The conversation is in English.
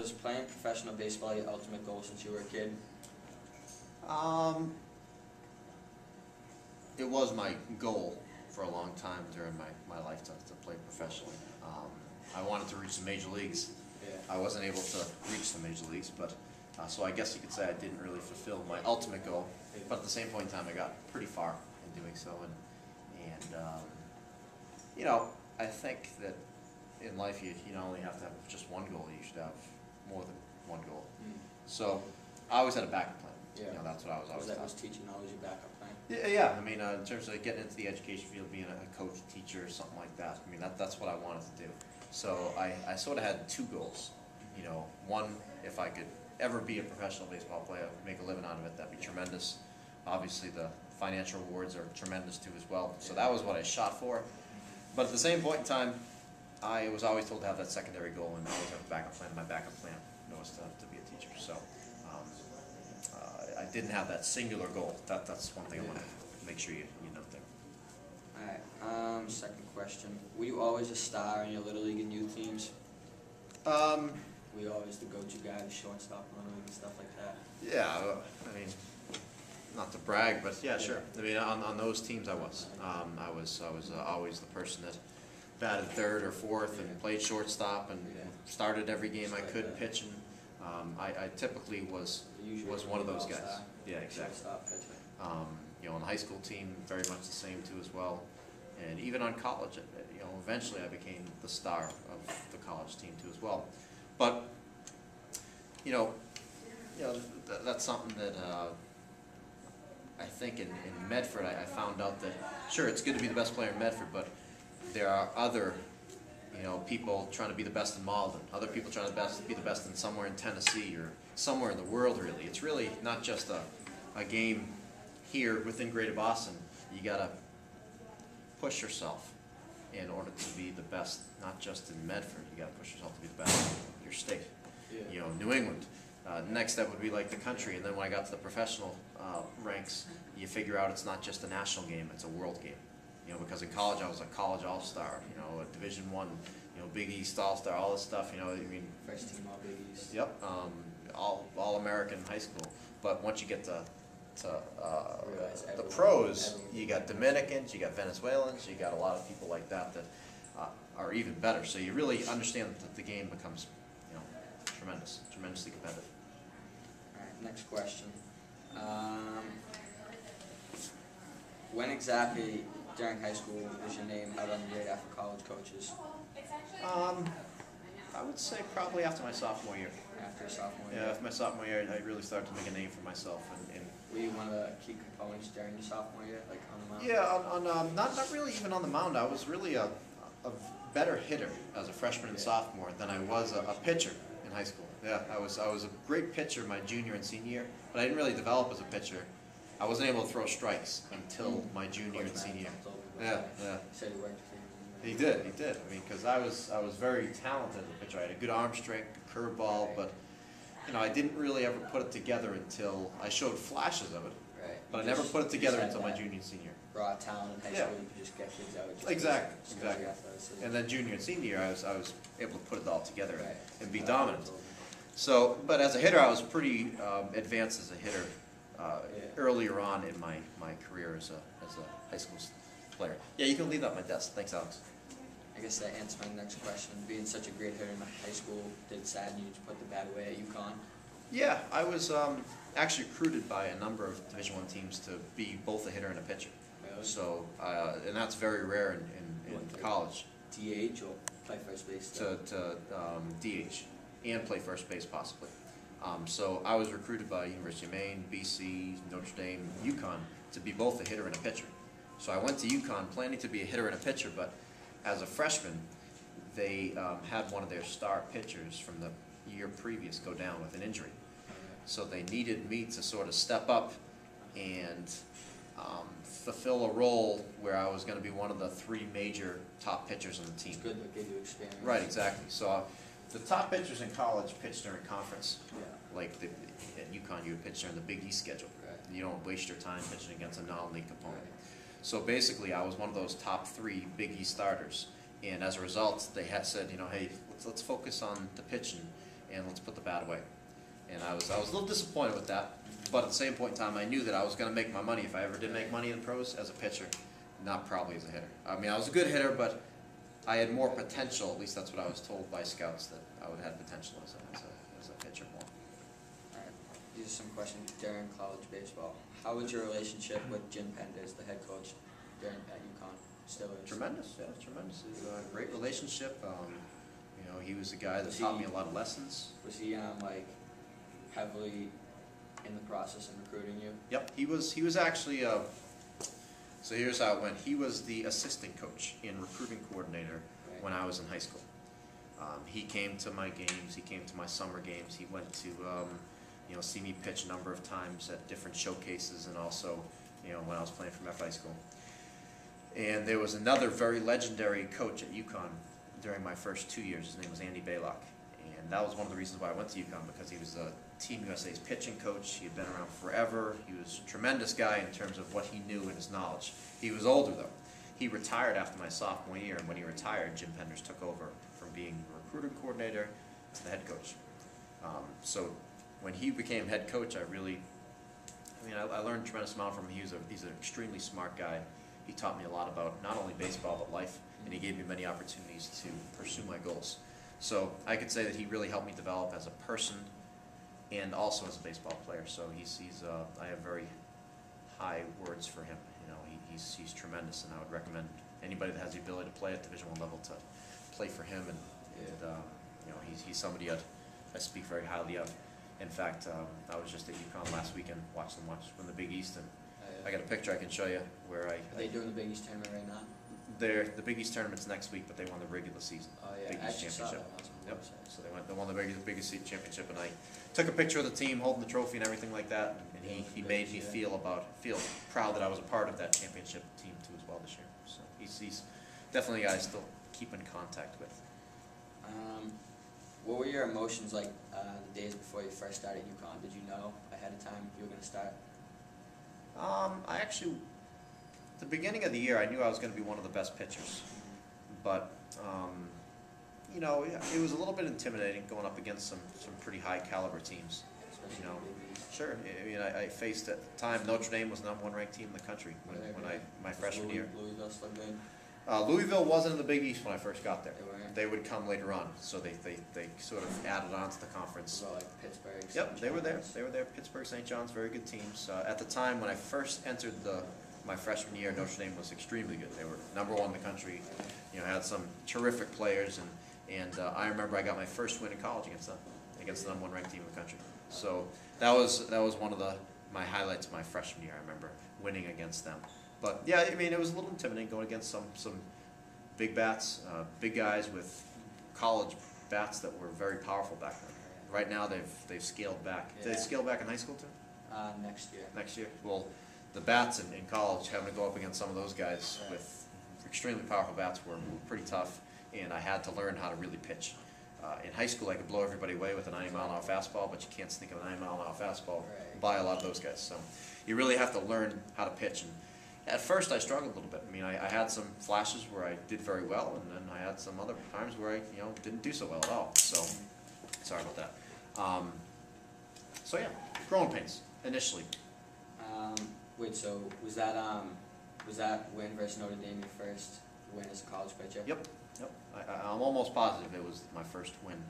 Was playing professional baseball your ultimate goal since you were a kid? It was my goal for a long time during my life to play professionally. I wanted to reach the major leagues. Yeah. I wasn't able to reach the major leagues, but so I guess you could say I didn't really fulfill my ultimate goal. But at the same point in time, I got pretty far in doing so, and you know, I think that in life you not only have to have just one goal, you should have more than one goal. So I always had a backup plan. Yeah. You know, that's what I was always That taught. was teaching always your backup plan? Yeah. I mean, in terms of getting into the education field, being a coach, teacher, or something like that. I mean, that's what I wanted to do. So I sort of had two goals. You know, one, if I could ever be a professional baseball player, make a living out of it, that'd be tremendous. Obviously, the financial rewards are tremendous too as well. So that was what I shot for. But at the same point in time, I was always told to have that secondary goal and always have a backup plan. My backup plan was to be a teacher. So I didn't have that singular goal. That's one thing I want to make sure you know there. All right. Second question: were you always a star in your little league and youth teams? Were you always the go-to guy, the shortstop, and stuff like that? Yeah. I mean, not to brag, but yeah, sure. I mean, on those teams, I was. I was always the person that batted third or fourth and played shortstop and started every game I could pitching. I typically was one of those guys. Yeah, exactly. You know, on the high school team, very much the same too as well. And even on college, you know, eventually I became the star of the college team too as well. But you know, that's something that I think in Medford I found out that sure, it's good to be the best player in Medford, but there are other, you know, people trying to be the best in Malden, other people trying to be the best in somewhere in Tennessee or somewhere in the world. Really, it's really not just a game here within Greater Boston. You gotta push yourself in order to be the best, not just in Medford. You gotta push yourself to be the best in your state. Yeah. You know, New England. Next step would be like the country, and then when I got to the professional ranks, you figure out it's not just a national game; it's a world game. You know, because in college I was a college all-star, you know, a Division I, you know, Big East all-star, all this stuff, you know, I mean. First team all Big East. Yep, all-American high school. But once you get to the pros, you got Dominicans, you got Venezuelans, you got a lot of people like that that are even better. So you really understand that the game becomes, you know, tremendously competitive. All right, next question. When exactly during high school was your name out on the radar for college coaches? I would say probably after my sophomore year. After your sophomore year? Yeah, after my sophomore year, I really started to make a name for myself. And were you one of the key components during your sophomore year, like on the mound? Yeah, not really even on the mound. I was really a better hitter as a freshman and sophomore than I was a pitcher in high school. Yeah, I was a great pitcher my junior and senior year, but I didn't really develop as a pitcher. I wasn't able to throw strikes until my junior and senior year. Yeah. He said he worked for you. He did. I mean, because I was very talented as a pitcher. I had a good arm strength, a curveball, but you know, I didn't really ever put it together until I showed flashes of it. Right. But I never put it together until my junior and senior. Raw talent in high school, you could just get kids out. Exactly. And then junior and senior year, I was able to put it all together and be dominant. So, but as a hitter, I was pretty advanced as a hitter earlier on in my career as a high school player. Yeah, you can leave that at my desk. Thanks, Alex. I guess that answers my next question. Being such a great hitter in high school, did it sadden you to put the bat away at UConn? Yeah, I was actually recruited by a number of Division I teams to be both a hitter and a pitcher. Really? So, and that's very rare in college. DH or play first base? To DH and play first base possibly. So I was recruited by University of Maine, BC, Notre Dame, UConn to be both a hitter and a pitcher. So I went to UConn planning to be a hitter and a pitcher, but as a freshman, they had one of their star pitchers from the year previous go down with an injury. So they needed me to sort of step up and fulfill a role where I was going to be one of the three major top pitchers on the team. It's good to give you experience. Right, exactly. So the top pitchers in college pitch during conference. Yeah. Like at UConn, you would pitch during the Big East schedule. Right. You don't waste your time pitching against a non-league opponent. Right. So basically, I was one of those top three Big East starters, and as a result, they had said, you know, hey, let's focus on the pitching, and let's put the bat away. And I was a little disappointed with that, but at the same point in time, I knew that I was going to make my money if I ever did make money in the pros as a pitcher, not probably as a hitter. I mean, I was a good hitter, but I had more potential. At least that's what I was told by scouts, that I would have potential as a pitcher more. All right. These are some questions during college baseball. How was your relationship with Jim Penders, the head coach at UConn? Still is. Tremendous, yeah, tremendous. It was a great relationship. You know, he was the guy that taught me a lot of lessons. Was he like heavily in the process of recruiting you? Yep, he was actually. So here's how it went. He was the assistant coach and recruiting coordinator when I was in high school. He came to my games. He came to my summer games. He went to see me pitch a number of times at different showcases, and also when I was playing from high school. And there was another very legendary coach at UConn during my first 2 years. His name was Andy Baylock. And that was one of the reasons why I went to UConn, because he was Team USA's pitching coach. He had been around forever. He was a tremendous guy in terms of what he knew and his knowledge. He was older, though. He retired after my sophomore year, and when he retired, Jim Penders took over from being the recruiting coordinator to the head coach. So when he became head coach, I learned a tremendous amount from him. He's an extremely smart guy. He taught me a lot about not only baseball but life, and he gave me many opportunities to pursue my goals. So I could say that he really helped me develop as a person and also as a baseball player. So I have very high words for him. He's tremendous, and I would recommend anybody that has the ability to play at Division I level to play for him. And he's somebody I speak very highly of. In fact, I was just at UConn last weekend, watched them win the Big East, and I got a picture I can show you where Are they doing the Big East tournament right now? The Big East tournament's next week, but they won the regular season. Oh yeah, Big I East actually saw championship. that. Yep. So they won the Big East championship, and I took a picture of the team holding the trophy and everything like that. And he made me feel proud that I was a part of that championship team too as well this year. So he's definitely a guy I still keep in contact with. What were your emotions like the days before you first started UConn? Did you know ahead of time you were going to start? I actually, at the beginning of the year, I knew I was going to be one of the best pitchers, but it was a little bit intimidating going up against some pretty high caliber teams. Sure. I faced at the time Notre Dame was the #1 ranked team in the country my freshman year. Louisville still good? Louisville wasn't in the Big East when I first got there. They weren't? They would come later on, so they sort of added on to the conference. What about like Pittsburgh? Yep, they were there. They were there. Pittsburgh, St. John's, very good teams. At the time when I first entered my freshman year, Notre Dame was extremely good. They were #1 in the country. Had some terrific players, and I remember I got my first win in college against them, against the #1 ranked team in the country. So that was one of my highlights of my freshman year. I remember winning against them. But yeah, it was a little intimidating going against some big bats, big guys with college bats that were very powerful back then. Right now they've scaled back. Yeah. Did they scale back in high school too? Next year. Next year. Well, the bats in college, having to go up against some of those guys with extremely powerful bats were pretty tough, and I had to learn how to really pitch. In high school, I could blow everybody away with a 90-mile-an-hour fastball, but you can't sneak a 90-mile-an-hour fastball by a lot of those guys. So you really have to learn how to pitch. And at first, I struggled a little bit. I had some flashes where I did very well, and then I had some other times where I didn't do so well at all. So sorry about that. So yeah, growing pains initially. Wait, so was that win versus Notre Dame your first win as a college pitcher? Yep. I'm almost positive it was my first win.